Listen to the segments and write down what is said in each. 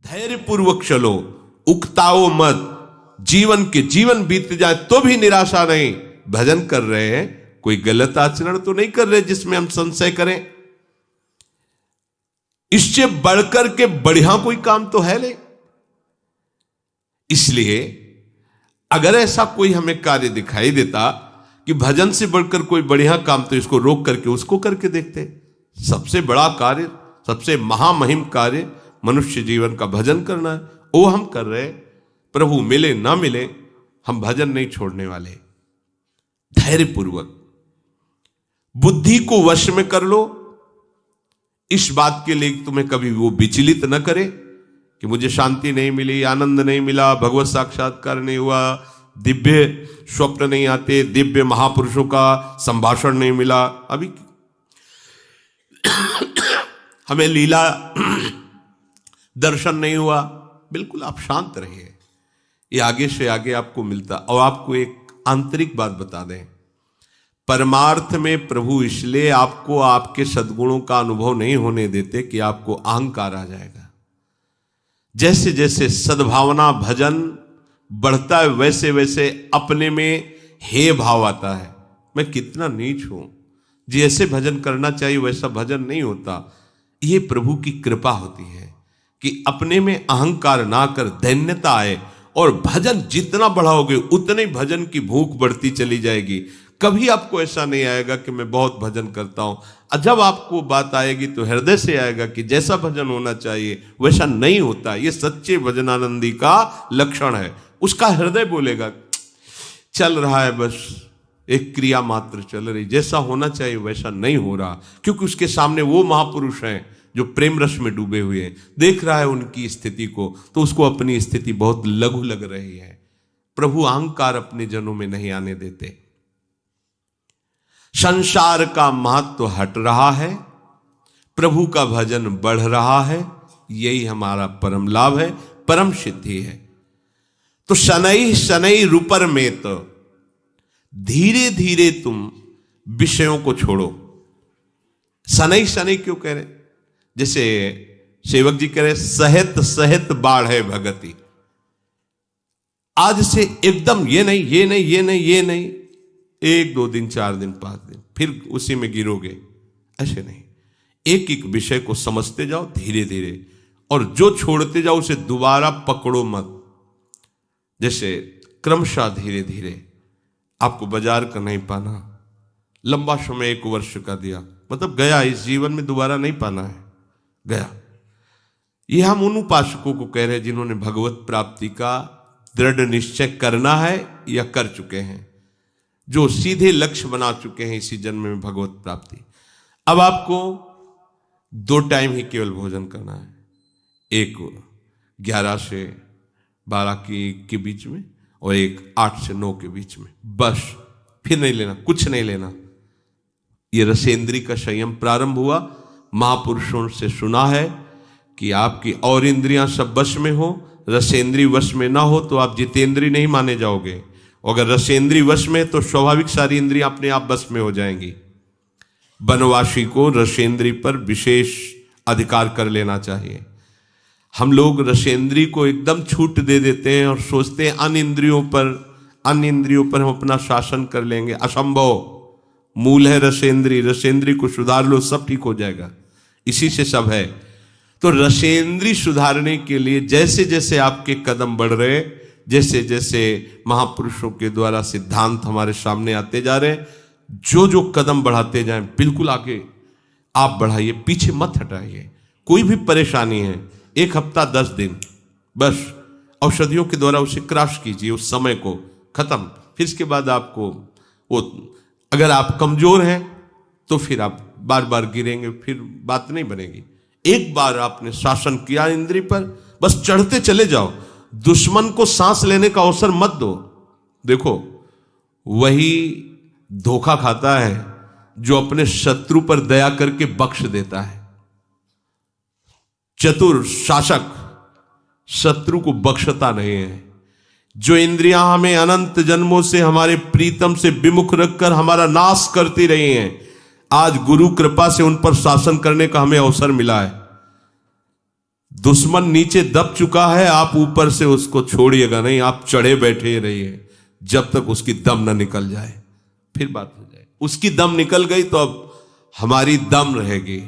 धैर्य पूर्वक चलो, उकताओ मत। जीवन बीत जाए तो भी निराशा नहीं। भजन कर रहे हैं, कोई गलत आचरण तो नहीं कर रहे जिसमें हम संशय करें। इससे बढ़कर के बढ़िया कोई काम तो है नहीं। इसलिए अगर ऐसा कोई हमें कार्य दिखाई देता कि भजन से बढ़कर कोई बढ़िया काम, तो इसको रोक करके उसको करके देखते। सबसे बड़ा कार्य, सबसे महामहिम कार्य मनुष्य जीवन का भजन करना है, वो हम कर रहे। प्रभु मिले ना मिले, हम भजन नहीं छोड़ने वाले। धैर्य पूर्वक बुद्धि को वश में कर लो। इस बात के लिए तुम्हें कभी वो विचलित न करे कि मुझे शांति नहीं मिली, आनंद नहीं मिला, भगवत साक्षात्कार नहीं हुआ, दिव्य स्वप्न नहीं आते, दिव्य महापुरुषों का संभाषण नहीं मिला, अभी हमें लीला दर्शन नहीं हुआ। बिल्कुल आप शांत रहिए, ये आगे से आगे आपको मिलता। और आपको एक आंतरिक बात बता दें, परमार्थ में प्रभु इसलिए आपको आपके सद्गुणों का अनुभव नहीं होने देते कि आपको अहंकार आ जाएगा। जैसे जैसे सद्भावना भजन बढ़ता है, वैसे वैसे अपने में हे भाव आता है, मैं कितना नीच हूं, जैसे भजन करना चाहिए वैसा भजन नहीं होता। ये प्रभु की कृपा होती है कि अपने में अहंकार ना कर दैन्यता आए, और भजन जितना बढ़ाओगे उतने भजन की भूख बढ़ती चली जाएगी। कभी आपको ऐसा नहीं आएगा कि मैं बहुत भजन करता हूं। जब आपको बात आएगी तो हृदय से आएगा कि जैसा भजन होना चाहिए वैसा नहीं होता। ये सच्चे भजनानंदी का लक्षण है। उसका हृदय बोलेगा चल रहा है, बस एक क्रिया मात्र चल रही, जैसा होना चाहिए वैसा नहीं हो रहा, क्योंकि उसके सामने वो महापुरुष हैं जो प्रेम रस में डूबे हुए हैं। देख रहा है उनकी स्थिति को, तो उसको अपनी स्थिति बहुत लघु लग रही है। प्रभु अहंकार अपने जनों में नहीं आने देते। संसार का महत्व हट रहा है, प्रभु का भजन बढ़ रहा है, यही हमारा परम लाभ है, परम सिद्धि है। तो शनै शनै रूपर में तो धीरे धीरे तुम विषयों को छोड़ो। शनै शनै क्यों कह रहे? जैसे सेवक जी कह रहे सहित सहित बाढ़ है भगति। आज से एकदम ये नहीं ये नहीं ये नहीं ये नहीं, 1 2 दिन 4 दिन 5 दिन फिर उसी में गिरोगे, ऐसे नहीं। एक एक विषय को समझते जाओ धीरे धीरे, और जो छोड़ते जाओ उसे दोबारा पकड़ो मत। जैसे क्रमशः धीरे धीरे आपको बाजार का नहीं पाना, लंबा समय 1 वर्ष का दिया, मतलब गया, इस जीवन में दोबारा नहीं पाना है, गया। ये हम उन उपासकों को कह रहे हैं जिन्होंने भगवत प्राप्ति का दृढ़ निश्चय करना है या कर चुके हैं, जो सीधे लक्ष्य बना चुके हैं इसी जन्म में भगवत प्राप्ति। अब आपको 2 टाइम ही केवल भोजन करना है, एक 11 से 12 के बीच में, और एक 8 से 9 के बीच में, बस। फिर नहीं लेना, कुछ नहीं लेना। ये रसेंद्री का संयम प्रारंभ हुआ। महापुरुषों से सुना है कि आपकी और इंद्रियां सब वश में हो, रसेंद्री वश में ना हो तो आप जितेंद्री नहीं माने जाओगे। अगर रसेंद्री वश में तो स्वाभाविक सारी इंद्रियां अपने आप वश में हो जाएंगी। वनवासी को रसेंद्री पर विशेष अधिकार कर लेना चाहिए। हम लोग रसेंद्री को एकदम छूट दे देते हैं और सोचते हैं अन्य इंद्रियों पर हम अपना शासन कर लेंगे। असंभव। मूल है रसेंद्री, रसेंद्री को सुधार लो, सब ठीक हो जाएगा। इसी से सब है। तो रसेंद्री सुधारने के लिए जैसे जैसे आपके कदम बढ़ रहे, जैसे जैसे महापुरुषों के द्वारा सिद्धांत हमारे सामने आते जा रहे, जो जो कदम बढ़ाते जाएं, बिल्कुल आगे आप बढ़ाइए, पीछे मत हटाइए। कोई भी परेशानी है, 1 हफ्ता 10 दिन, बस औषधियों के द्वारा उसे क्रॉस कीजिए, उस समय को खत्म। फिर इसके बाद आपको वो, अगर आप कमजोर हैं तो फिर आप बार बार गिरेंगे, फिर बात नहीं बनेगी। एक बार आपने शासन किया इंद्री पर, बस चढ़ते चले जाओ। दुश्मन को सांस लेने का अवसर मत दो। देखो, वही धोखा खाता है जो अपने शत्रु पर दया करके बख्श देता है। चतुर शासक शत्रु को बख्शता नहीं है। जो इंद्रियां हमें अनंत जन्मों से हमारे प्रीतम से विमुख रखकर हमारा नाश करती रही हैं, आज गुरु कृपा से उन पर शासन करने का हमें अवसर मिला है। दुश्मन नीचे दब चुका है, आप ऊपर से उसको छोड़िएगा नहीं, आप चढ़े बैठे रहिए जब तक उसकी दम ना निकल जाए, फिर बात हो जाए। उसकी दम निकल गई तो अब हमारी दम रहेगी,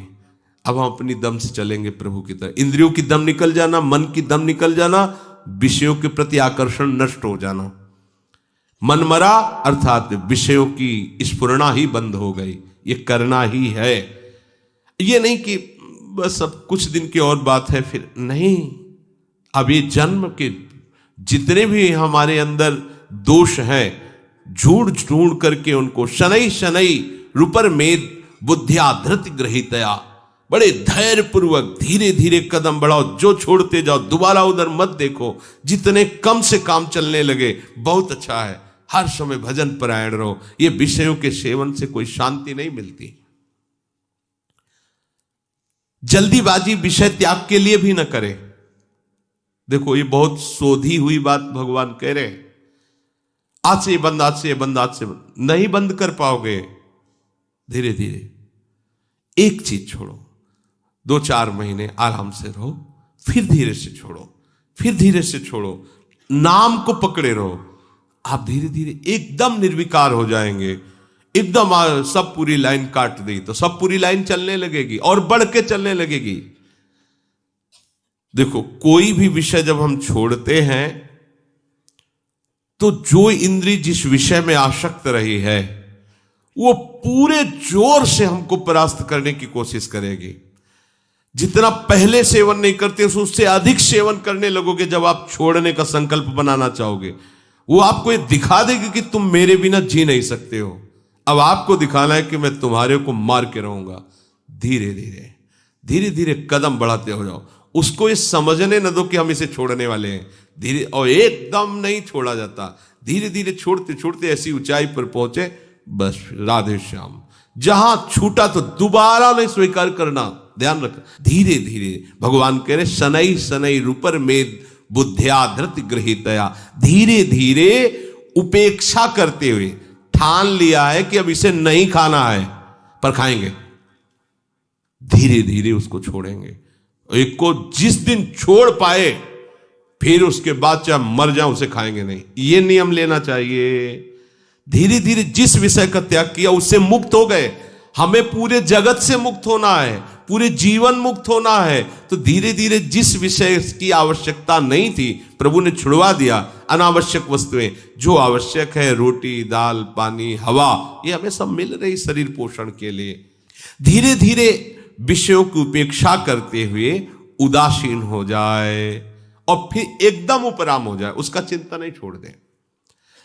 अब हम अपनी दम से चलेंगे प्रभु की तरह। इंद्रियों की दम निकल जाना, मन की दम निकल जाना, विषयों के प्रति आकर्षण नष्ट हो जाना, मन मरा अर्थात विषयों की स्फुरना ही बंद हो गई। ये करना ही है, ये नहीं कि बस अब कुछ दिन की और बात है फिर नहीं। अब ये जन्म के जितने भी हमारे अंदर दोष हैं, ढूंढ ढूंढ करके उनको शनै शनै रुपर मेद बुद्धिया धृति ग्रहितया, बड़े धैर्य पूर्वक धीरे धीरे कदम बढ़ाओ, जो छोड़ते जाओ दोबारा उधर मत देखो। जितने कम से काम चलने लगे बहुत अच्छा है। हर समय भजन परायण रहो। ये विषयों के सेवन से कोई शांति नहीं मिलती। जल्दीबाजी विषय त्याग के लिए भी न करें। देखो ये बहुत शोधी हुई बात भगवान कह रहे हैं, आज से ये बंद, आज से ये बंद, आज से बंद। नहीं बंद कर पाओगे। धीरे धीरे एक चीज छोड़ो, 2-4 महीने आराम से रहो, फिर धीरे से छोड़ो, फिर धीरे से छोड़ो, नाम को पकड़े रहो। आप धीरे धीरे एकदम निर्विकार हो जाएंगे। एकदम सब पूरी लाइन काट दी तो सब पूरी लाइन चलने लगेगी और बढ़ के चलने लगेगी। देखो कोई भी विषय जब हम छोड़ते हैं तो जो इंद्री जिस विषय में आसक्त रही है वो पूरे जोर से हमको परास्त करने की कोशिश करेगी। जितना पहले सेवन नहीं करते उससे अधिक सेवन करने लगोगे। जब आप छोड़ने का संकल्प बनाना चाहोगे वो आपको ये दिखा देगी कि तुम मेरे बिना जी नहीं सकते हो। अब आपको दिखाना है कि मैं तुम्हारे को मार के रहूंगा। धीरे धीरे धीरे धीरे कदम बढ़ाते हो जाओ। उसको ये समझने न दो कि हम इसे छोड़ने वाले हैं। धीरे, और एकदम नहीं छोड़ा जाता। धीरे धीरे छोड़ते छोड़ते ऐसी ऊंचाई पर पहुंचे, बस राधे श्याम। जहां छूटा तो दोबारा नहीं स्वीकार करना, ध्यान रखना। धीरे धीरे भगवान कह रहे शनै शनै रूपर मेद बुद्धिया धृति गृहीतया। धीरे धीरे उपेक्षा करते हुए ठान लिया है कि अब इसे नहीं खाना है पर खाएंगे। धीरे धीरे उसको छोड़ेंगे। एक को जिस दिन छोड़ पाए फिर उसके बाद चाहे मर जाए उसे खाएंगे नहीं। ये नियम लेना चाहिए। धीरे धीरे जिस विषय का त्याग किया उससे मुक्त हो गए। हमें पूरे जगत से मुक्त होना है, पूरे जीवन मुक्त होना है। तो धीरे धीरे जिस विषय की आवश्यकता नहीं थी प्रभु ने छुड़वा दिया। अनावश्यक वस्तुएं जो आवश्यक है, रोटी दाल पानी हवा, ये हमें सब मिल रही शरीर पोषण के लिए। धीरे धीरे विषयों की उपेक्षा करते हुए उदासीन हो जाए और फिर एकदम उपराम हो जाए, उसका चिंतन नहीं छोड़ दे।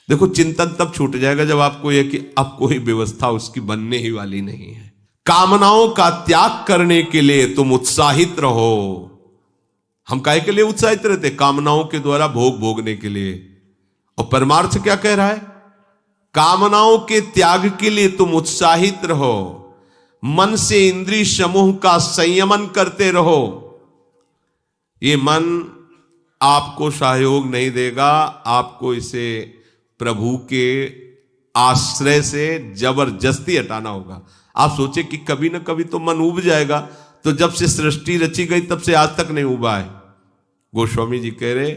देखो चिंतन तब छूट जाएगा जब आपको यह कि अब कोई व्यवस्था उसकी बनने ही वाली नहीं है। कामनाओं का त्याग करने के लिए तुम उत्साहित रहो। हम काहे के लिए उत्साहित रहते? कामनाओं के द्वारा भोग भोगने के लिए। और परमार्थ क्या कह रहा है? कामनाओं के त्याग के लिए तुम उत्साहित रहो। मन से इंद्रिय समूह का संयमन करते रहो। ये मन आपको सहयोग नहीं देगा, आपको इसे प्रभु के आश्रय से जबरदस्ती हटाना होगा। आप सोचे कि कभी ना कभी तो मन उब जाएगा, तो जब से सृष्टि रची गई तब से आज तक नहीं उबा है। गोस्वामी जी कह रहे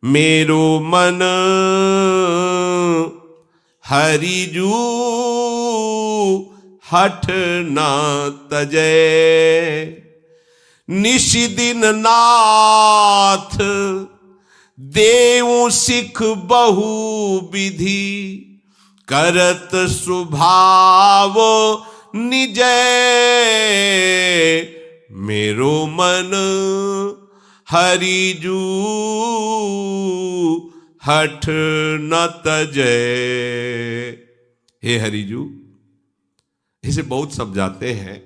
मेरो मन हरिजू हठ न तजय, निशिदिन नाथ देव सिख बहु विधि, करत स्वभाव निजय, मेरो मन हरिजू हठ न तजय। हे हरिजू, इसे बहुत समझाते हैं।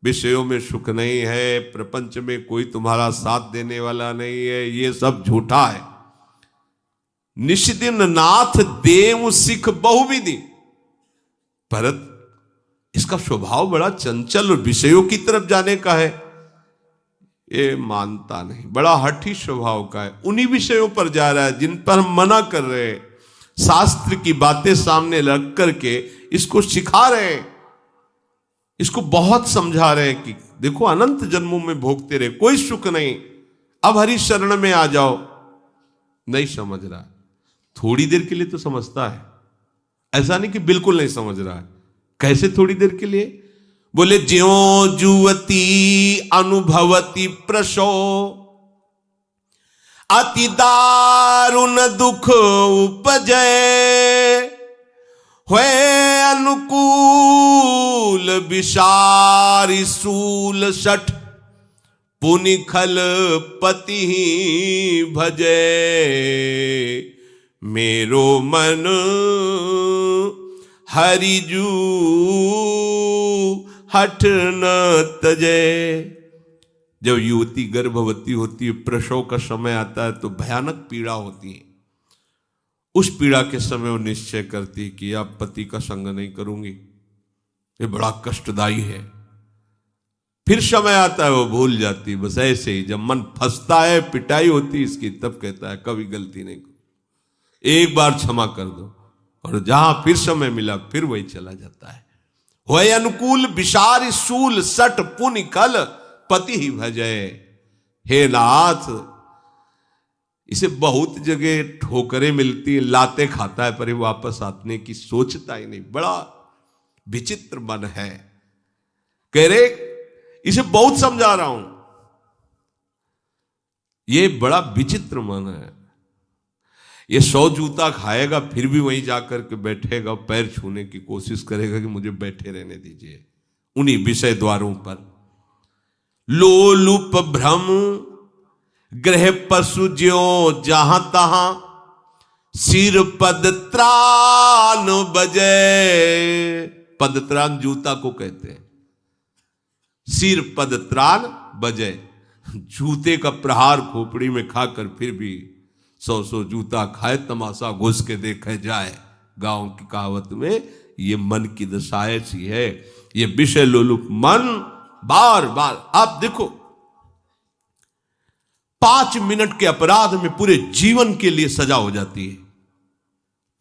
विषयों में सुख नहीं है, प्रपंच में कोई तुम्हारा साथ देने वाला नहीं है, ये सब झूठा है। निशिदिन नाथ देव सिख बहुविधि, भरत इसका स्वभाव बड़ा चंचल और विषयों की तरफ जाने का है, ये मानता नहीं, बड़ा हठी स्वभाव का है। उन्हीं विषयों पर जा रहा है जिन पर हम मना कर रहे हैं। शास्त्र की बातें सामने रख करके इसको सिखा रहे हैं, इसको बहुत समझा रहे हैं कि देखो अनंत जन्मों में भोगते रहे, कोई सुख नहीं, अब हरि शरण में आ जाओ। नहीं समझ रहा, थोड़ी देर के लिए तो समझता है, ऐसा नहीं कि बिल्कुल नहीं समझ रहा है। कैसे थोड़ी देर के लिए? बोले ज्यों जुवती अनुभवती प्रसो, अति दारुण दुख उपजय, हुए अनुकूल विसारी सूल सठ, पुनि खल पति ही भजे, मेरो मन हरिजू हठ न तजे। जब युवती गर्भवती होती है, प्रसव का समय आता है, तो भयानक पीड़ा होती है। उस पीड़ा के समय वो निश्चय करती है कि अब पति का संग नहीं करूंगी, ये बड़ा कष्टदायी है। फिर समय आता है, वो भूल जाती है। बस ऐसे ही जब मन फंसता है, पिटाई होती है इसकी, तब कहता है कभी गलती नहीं करूं, एक बार क्षमा कर दो। और जहां फिर समय मिला, फिर वही चला जाता है। वह अनुकूल विसार सूल सट पुनि कल पति ही भजे। हे नाथ, इसे बहुत जगह ठोकरें मिलती है, लाते खाता है, पर वापस आने की सोचता ही नहीं। बड़ा विचित्र मन है। कह रहे इसे बहुत समझा रहा हूं, ये बड़ा विचित्र मन है। ये 100 जूता खाएगा, फिर भी वहीं जाकर के बैठेगा, पैर छूने की कोशिश करेगा कि मुझे बैठे रहने दीजिए उन्हीं विषय द्वारों पर। लोलुप भ्रम ग्रह पशु ज्यों जहां तहां, सिर पद त्राण बजे। पद त्राण जूता को कहते हैं, सिर पद त्राण बजे। जूते का प्रहार खोपड़ी में खाकर फिर भी 100 जूता खाए, तमाशा घुस के देखे जाए। गांव की कहावत में ये मन की दशा ऐसी है। ये विषय लोलुप मन बार बार, आप देखो 5 मिनट के अपराध में पूरे जीवन के लिए सजा हो जाती है।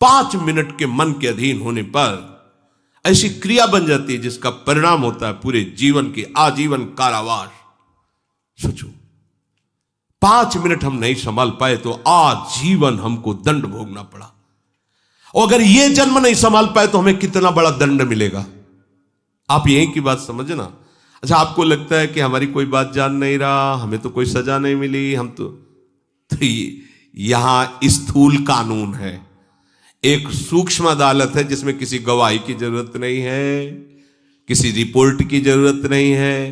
5 मिनट के मन के अधीन होने पर ऐसी क्रिया बन जाती है जिसका परिणाम होता है पूरे जीवन की आजीवन कारावास। सोचो, 5 मिनट हम नहीं संभाल पाए तो आजीवन हमको दंड भोगना पड़ा। और अगर ये जन्म नहीं संभाल पाए तो हमें कितना बड़ा दंड मिलेगा। आप यही की बात समझना। अच्छा, आपको लगता है कि हमारी कोई बात जान नहीं रहा, हमें तो कोई सजा नहीं मिली, हम तो यहां स्थूल कानून है। एक सूक्ष्म अदालत है जिसमें किसी गवाही की जरूरत नहीं है, किसी रिपोर्ट की जरूरत नहीं है,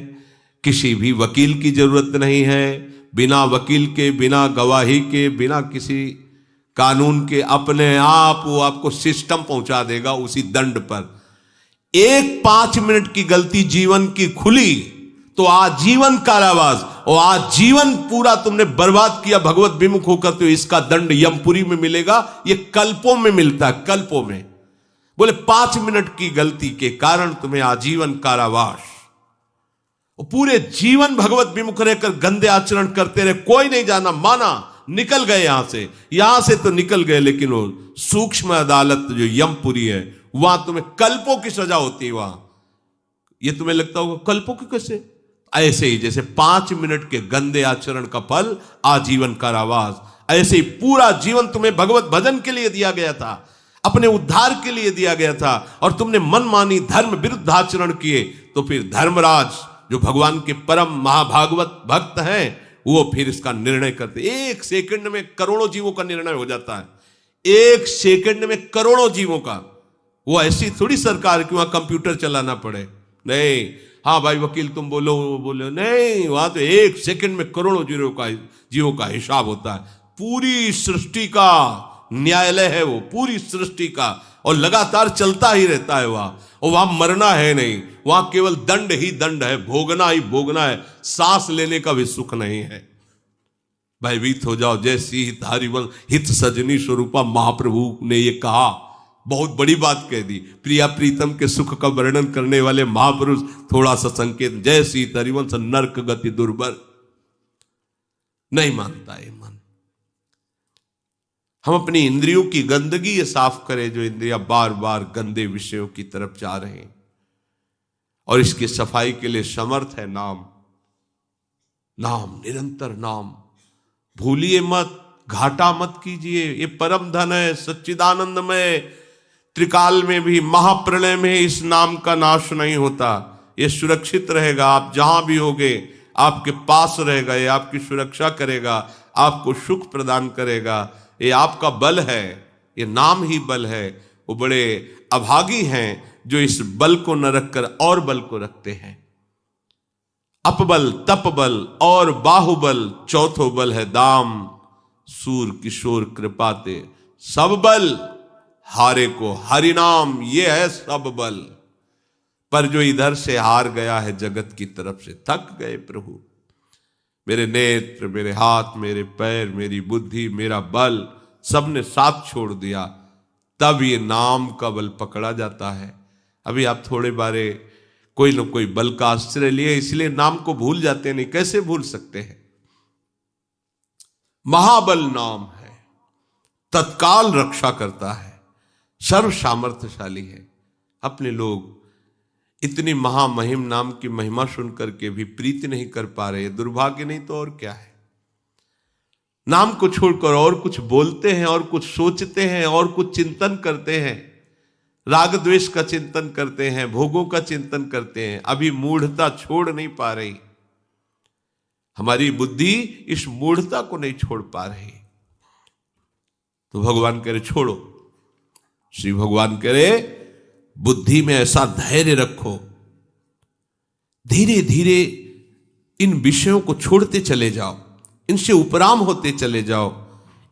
किसी भी वकील की जरूरत नहीं है। बिना वकील के, बिना गवाही के, बिना किसी कानून के अपने आप वो आपको सिस्टम पहुंचा देगा उसी दंड पर। एक 5 मिनट की गलती जीवन की खुली तो आजीवन कारावास, और आजीवन पूरा तुमने बर्बाद किया भगवत विमुख होकर, तो इसका दंड यमपुरी में मिलेगा। ये कल्पों में मिलता है, कल्पों में। बोले 5 मिनट की गलती के कारण तुम्हें आजीवन कारावास, और पूरे जीवन भगवत विमुख रहकर गंदे आचरण करते रहे, कोई नहीं जाना, माना, निकल गए यहां से तो निकल गए, लेकिन वो सूक्ष्म अदालत जो यमपुरी है, वहां तुम्हें कल्पों की सजा होती है। वहां ये तुम्हें लगता होगा कल्पों की कैसे? ऐसे ही जैसे 5 मिनट के गंदे आचरण का फल आजीवन कारावास, ऐसे ही पूरा जीवन तुम्हें भगवत भजन के लिए दिया गया था, अपने उद्धार के लिए दिया गया था, और तुमने मनमानी धर्म विरुद्ध आचरण किए। तो फिर धर्मराज जो भगवान के परम महाभागवत भक्त हैं, वो फिर इसका निर्णय करते। 1 सेकंड में करोड़ों जीवों का निर्णय हो जाता है। 1 सेकंड में करोड़ों जीवों का। वो ऐसी थोड़ी सरकार कि वहां कंप्यूटर चलाना पड़े, नहीं। हाँ भाई वकील तुम बोलो, वो बोलो, नहीं। वहां तो 1 सेकंड में करोड़ों जीवों का हिसाब होता है। पूरी सृष्टि का न्यायालय है वो, पूरी सृष्टि का, और लगातार चलता ही रहता है वहां। और वहां मरना है नहीं, वहां केवल दंड ही दंड है, भोगना ही भोगना है, सांस लेने का भी सुख नहीं है। भयभीत हो जाओ, जैसी हित हरिवंश हित सजनी स्वरूपा महाप्रभु ने ये कहा, बहुत बड़ी बात कह दी। प्रिया प्रीतम के सुख का वर्णन करने वाले महापुरुष थोड़ा सा संकेत, जैसी हरिवंश नरक गति दुर्बर। नहीं मानता है मन। हम अपनी इंद्रियों की गंदगी ये साफ करें, जो इंद्रियां बार बार गंदे विषयों की तरफ जा रहे हैं। और इसकी सफाई के लिए समर्थ है नाम। नाम, निरंतर नाम, भूलिए मत, घाटा मत कीजिए। ये परम धन है, सच्चिदानंदमय। त्रिकाल में भी, महाप्रलय में इस नाम का नाश नहीं होता। ये सुरक्षित रहेगा, आप जहां भी होगे आपके पास रहेगा। ये आपकी सुरक्षा करेगा, आपको सुख प्रदान करेगा। ये आपका बल है, ये नाम ही बल है। वो बड़े अभागी हैं जो इस बल को न रखकर और बल को रखते हैं। अपबल, तपबल और बाहुबल, चौथो बल है दाम। सूर किशोर कृपाते सब बल, हारे को हरिनाम, ये है सब बल। पर जो इधर से हार गया है जगत की तरफ से, थक गए प्रभु। मेरे नेत्र, मेरे हाथ, मेरे पैर, मेरी बुद्धि, मेरा बल, सबने साथ छोड़ दिया, तब ये नाम का बल पकड़ा जाता है। अभी आप थोड़े बारे कोई न कोई बल का आश्रय लिए, इसलिए नाम को भूल जाते नहीं। कैसे भूल सकते हैं? महाबल नाम है, तत्काल रक्षा करता है, सर्व सामर्थ्यशाली है। अपने लोग इतनी महामहिम नाम की महिमा सुनकर के भी प्रीति नहीं कर पा रहे। दुर्भाग्य नहीं तो और क्या है। नाम को छोड़कर और कुछ बोलते हैं, और कुछ सोचते हैं, और कुछ चिंतन करते हैं। राग द्वेष का चिंतन करते हैं, भोगों का चिंतन करते हैं। अभी मूढ़ता छोड़ नहीं पा रही। हमारी बुद्धि इस मूढ़ता को नहीं छोड़ पा रही। तो भगवान कह रहे छोड़ो। श्री भगवान कह रहे बुद्धि में ऐसा धैर्य रखो, धीरे धीरे इन विषयों को छोड़ते चले जाओ, इनसे उपराम होते चले जाओ।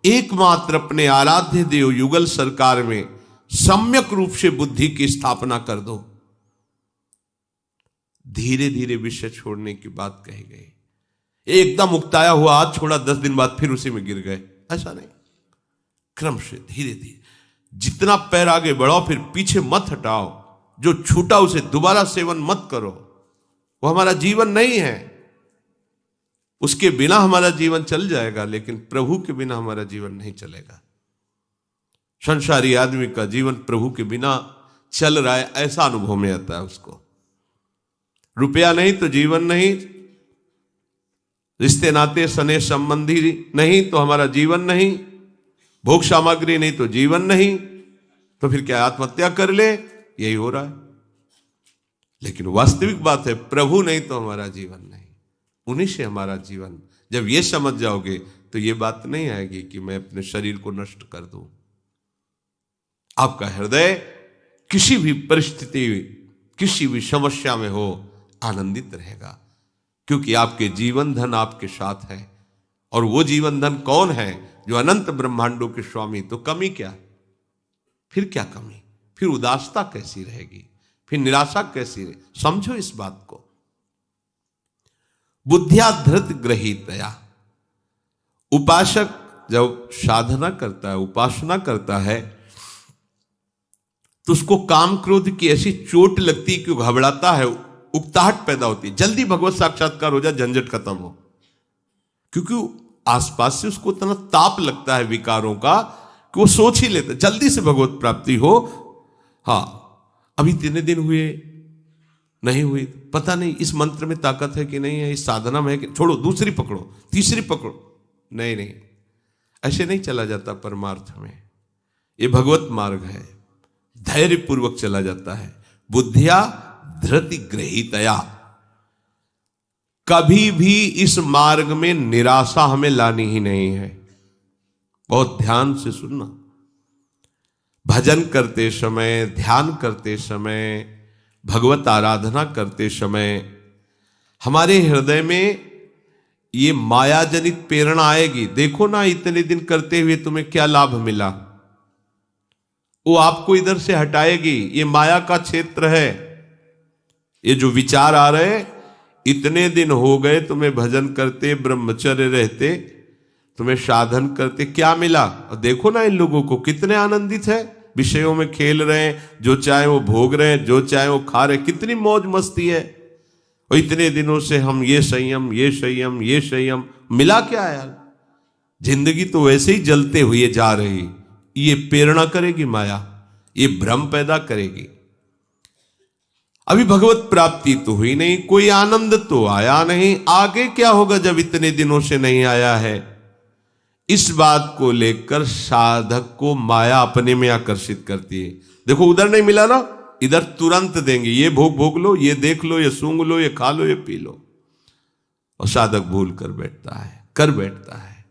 एकमात्र अपने आराध्य देव युगल सरकार में सम्यक रूप से बुद्धि की स्थापना कर दो। धीरे धीरे विषय छोड़ने की बात कही गई। एकदम उकताया हुआ आज छोड़ा, 10 दिन बाद फिर उसी में गिर गए, ऐसा नहीं। क्रम से धीरे धीरे जितना पैर आगे बढ़ाओ, फिर पीछे मत हटाओ। जो छूटा उसे दोबारा सेवन मत करो। वो हमारा जीवन नहीं है। उसके बिना हमारा जीवन चल जाएगा, लेकिन प्रभु के बिना हमारा जीवन नहीं चलेगा। संसारी आदमी का जीवन प्रभु के बिना चल रहा है, ऐसा अनुभव में आता है उसको। रुपया नहीं तो जीवन नहीं, रिश्ते नाते सने संबंधी नहीं तो हमारा जीवन नहीं, भोग सामग्री नहीं तो जीवन नहीं। तो फिर क्या आत्महत्या कर ले? यही हो रहा है। लेकिन वास्तविक बात है, प्रभु नहीं तो हमारा जीवन नहीं, उन्हीं से हमारा जीवन। जब ये समझ जाओगे तो ये बात नहीं आएगी कि मैं अपने शरीर को नष्ट कर दूं। आपका हृदय किसी भी परिस्थिति, किसी भी समस्या में हो, आनंदित रहेगा, क्योंकि आपके जीवन धन आपके साथ है। और वो जीवन धन कौन है? जो अनंत ब्रह्मांडों के स्वामी। तो कमी क्या? फिर क्या कमी? फिर उदासता कैसी रहेगी? फिर निराशा कैसी रहे? समझो इस बात को। बुद्धिया धृत ग्रहीतया। उपासक जब साधना करता है, उपासना करता है, तो उसको काम क्रोध की ऐसी चोट लगती कि वो घबराता है, उकताहट पैदा होती है। जल्दी भगवत साक्षात्कार हो जाए, झंझट खत्म हो। क्योंकि आसपास से उसको इतना ताप लगता है विकारों का कि वो सोच ही लेता जल्दी से भगवत प्राप्ति हो। हाँ, अभी 3 दिन हुए, नहीं हुई, पता नहीं इस मंत्र में ताकत है कि नहीं है, इस साधना में है कि, छोड़ो, दूसरी पकड़ो, तीसरी पकड़ो। नहीं नहीं, ऐसे नहीं चला जाता परमार्थ में। ये भगवत मार्ग है, धैर्य पूर्वक चला जाता है। बुद्धिया धृति ग्रहीतया। कभी भी इस मार्ग में निराशा हमें लानी ही नहीं है। बहुत ध्यान से सुनना। भजन करते समय, ध्यान करते समय, भगवत आराधना करते समय हमारे हृदय में ये माया जनित प्रेरणा आएगी। देखो ना, इतने दिन करते हुए तुम्हें क्या लाभ मिला, वो आपको इधर से हटाएगी। ये माया का क्षेत्र है। ये जो विचार आ रहे, इतने दिन हो गए तुम्हें भजन करते, ब्रह्मचर्य रहते, तुम्हें साधन करते, क्या मिला? और देखो ना इन लोगों को कितने आनंदित है, विषयों में खेल रहे हैं, जो चाहे वो भोग रहे हैं, जो चाहे वो खा रहे हैं, कितनी मौज मस्ती है। और इतने दिनों से हम ये संयम, ये संयम, ये संयम, मिला क्या यार? जिंदगी तो वैसे ही जलते हुए जा रही। ये प्रेरणा करेगी माया, ये भ्रम पैदा करेगी। अभी भगवत प्राप्ति तो हुई नहीं, कोई आनंद तो आया नहीं, आगे क्या होगा जब इतने दिनों से नहीं आया है। इस बात को लेकर साधक को माया अपने में आकर्षित करती है। देखो उधर नहीं मिला ना, इधर तुरंत देंगे, ये भोग भोग लो, ये देख लो, ये सूंघ लो, ये खा लो, ये पी लो। और साधक भूल कर बैठता है।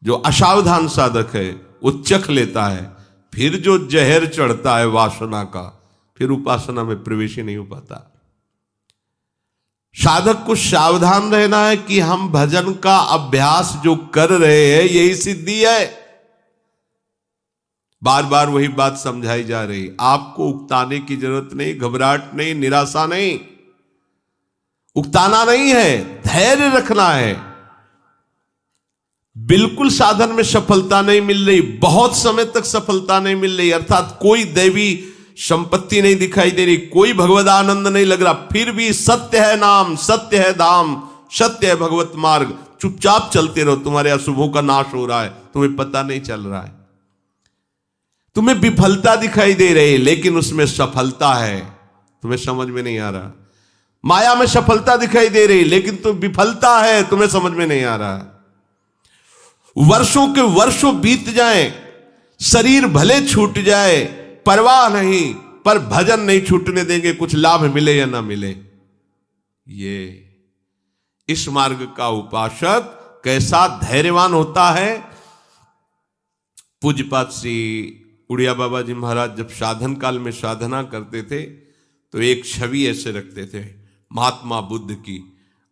जो असावधान साधक है वो चख लेता है, फिर जो जहर चढ़ता है वासना का, फिर उपासना में प्रवेश ही नहीं हो पाता। साधक को सावधान रहना है कि हम भजन का अभ्यास जो कर रहे हैं यही सिद्धि है। बार बार वही बात समझाई जा रही, आपको उकताने की जरूरत नहीं, घबराहट नहीं, निराशा नहीं, उकताना नहीं है, धैर्य रखना है। बिल्कुल साधन में सफलता नहीं मिल रही, बहुत समय तक सफलता नहीं मिल रही, अर्थात कोई दैवी संपत्ति नहीं दिखाई दे रही, कोई भगवद आनंद नहीं लग रहा, फिर भी सत्य है नाम, सत्य है धाम, सत्य है भगवत मार्ग, चुपचाप चलते रहो, तुम्हारे अशुभों का नाश हो रहा है, तुम्हें पता नहीं चल रहा है। तुम्हें विफलता दिखाई दे रही लेकिन उसमें सफलता है, तुम्हें समझ में नहीं आ रहा। माया में सफलता दिखाई दे रही लेकिन तो विफलता है, तुम्हें समझ में नहीं आ रहा। वर्षों के वर्षों बीत जाएं, शरीर भले छूट जाए, परवाह नहीं, पर भजन नहीं छूटने देंगे, कुछ लाभ मिले या ना मिले। ये इस मार्ग का उपासक कैसा धैर्यवान होता है। पूज्यपाद श्री उड़िया बाबा जी महाराज जब साधन काल में साधना करते थे तो एक छवि ऐसे रखते थे महात्मा बुद्ध की,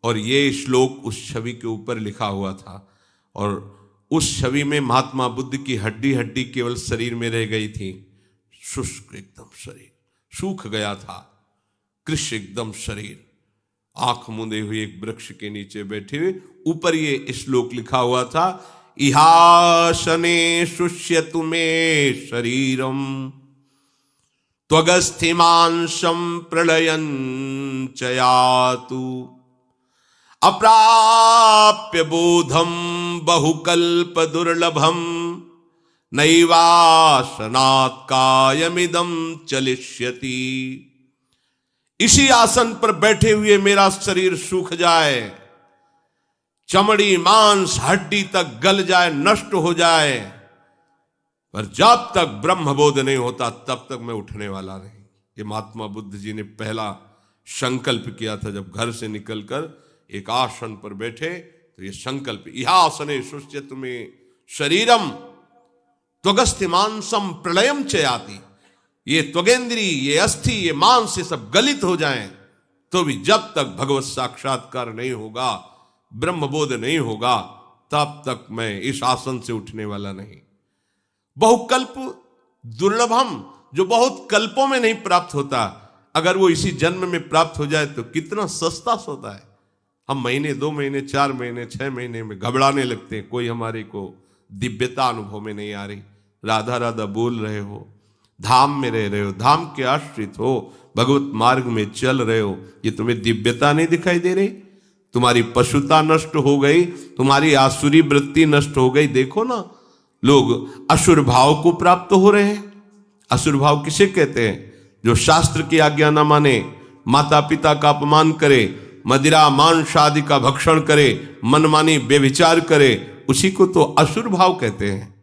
और ये श्लोक उस छवि के ऊपर लिखा हुआ था, और उस छवि में महात्मा बुद्ध की हड्डी हड्डी केवल शरीर में रह गई थी, शुष्क एकदम शरीर सूख गया था, कृष्ण एकदम शरीर, आंख मूंदे हुए एक वृक्ष के नीचे बैठे हुए, ऊपर ये श्लोक लिखा हुआ था, इहासने शुष्यतु मे शरीरम त्वगस्थिमांशं प्रलयं च यातु अप्राप्य बोधम बहुकल्प दुर्लभम नैवासनात् कायमिदं चलिष्यति। इसी आसन पर बैठे हुए मेरा शरीर सूख जाए, चमड़ी मांस हड्डी तक गल जाए, नष्ट हो जाए, पर जब तक ब्रह्मबोध नहीं होता तब तक मैं उठने वाला नहीं। ये महात्मा बुद्ध जी ने पहला संकल्प किया था जब घर से निकलकर एक आसन पर बैठे, तो ये संकल्प, यह आसने शुष्यतु मे शरीरम त्वगस्थिमांसम प्रलयम च याति। ये त्वगेंद्री, ये अस्थि, ये मांस, ये सब गलित हो जाएं, तो भी जब तक भगवत साक्षात्कार नहीं होगा, ब्रह्मबोध नहीं होगा, तब तक मैं इस आसन से उठने वाला नहीं। बहुकल्प दुर्लभम, जो बहुत कल्पों में नहीं प्राप्त होता, अगर वो इसी जन्म में प्राप्त हो जाए तो कितना सस्ता होता है। हम महीने, 2 महीने, 4 महीने, 6 महीने में घबराने लगते हैं, कोई हमारे को दिव्यता अनुभव में नहीं आ रही। राधा राधा बोल रहे हो, धाम में रह रहे हो, धाम के आश्रित हो, भगवत मार्ग में चल रहे हो, ये तुम्हें दिव्यता नहीं दिखाई दे रही? तुम्हारी पशुता नष्ट हो गई, तुम्हारी आसुरी वृत्ति नष्ट हो गई। देखो ना, लोग असुर भाव को प्राप्त हो रहे हैं। असुर भाव किसे कहते हैं? जो शास्त्र की आज्ञा न माने, माता पिता का अपमान करे, मदिरा मांस आदि का भक्षण करे, मनमानी बेविचार करे, उसी को तो असुर भाव कहते हैं।